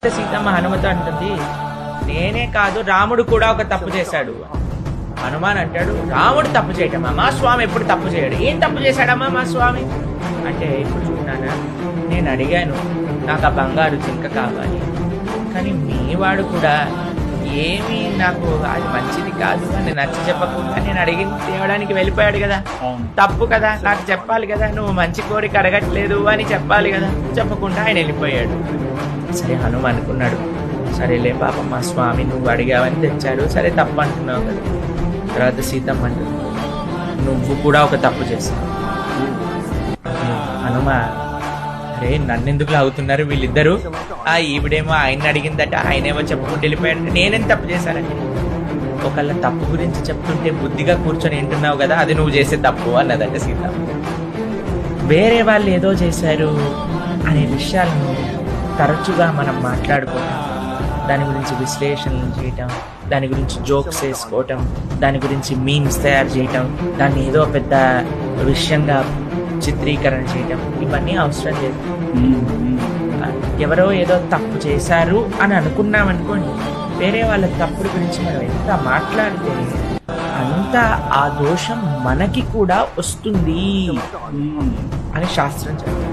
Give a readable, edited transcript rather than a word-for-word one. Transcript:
సీతమ్మ హనుమతో అంటుంది, నేనే కాదు రాముడు కూడా ఒక తప్పు చేశాడు. హనుమాన్ అంటాడు, రాముడు తప్పు చేయటమ్మా, మా స్వామి ఎప్పుడు తప్పు చేయడు. ఏం తప్పు చేశాడమ్మా మా స్వామి అంటే, ఇప్పుడు చూడానా, నేను అడిగాను నాకు ఆ బంగారు జింక కావాలి, కానీ మీ వాడు కూడా ఏమీ నాకు అది మంచిది కాదు అని నచ్చ చెప్పకుండా నేను అడిగింది తేవడానికి వెళ్ళిపోయాడు కదా, తప్పు కదా, నాకు చెప్పాలి కదా, నువ్వు మంచి కోరిక అడగట్లేదు అని చెప్పాలి కదా, చెప్పకుండా ఆయన వెళ్ళిపోయాడు. సరే హనుమ అనుకున్నాడు, సరేలే పాపం మా స్వామి నువ్వు అడిగావని తెచ్చాడు, సరే తప్పు అంటున్నావు కదా. తర్వాత సీతమ్మ అంటుంది, నువ్వు కూడా ఒక తప్పు చేశావు. హనుమ, అరే నన్నెందుకు లాగుతున్నారు వీళ్ళిద్దరూ, ఈవిడేమో ఆయన అడిగిందట, ఆయనేమో చెప్పుకుంటూ వెళ్ళిపోయాడంటే నేనేం తప్పు చేశానండి. ఒకళ్ళ తప్పు గురించి చెప్తుంటే బుద్ధిగా కూర్చొని వింటున్నావు కదా, అది నువ్వు చేసే తప్పు అన్నదంటే సీతమ్మ. వేరే వాళ్ళు ఏదో చేశారు అనే విషయాలను తరచుగా మనం మాట్లాడుకోవటం, దాని గురించి విశ్లేషణలు చేయటం, దాని గురించి జోక్స్ వేసుకోవటం, దాని గురించి మీమ్స్ తయారు చేయటం, దాన్ని ఏదో పెద్ద విషయంగా చిత్రీకరణ చేయటం, ఇవన్నీ అవసరం లేదు. ఎవరో ఏదో తప్పు చేశారు అని అనుకున్నామనుకోండి, వేరే వాళ్ళ తప్పుడు గురించి మనం ఎంత మాట్లాడితే అంత ఆ దోషం మనకి కూడా వస్తుంది అని శాస్త్రం చెప్తుంది.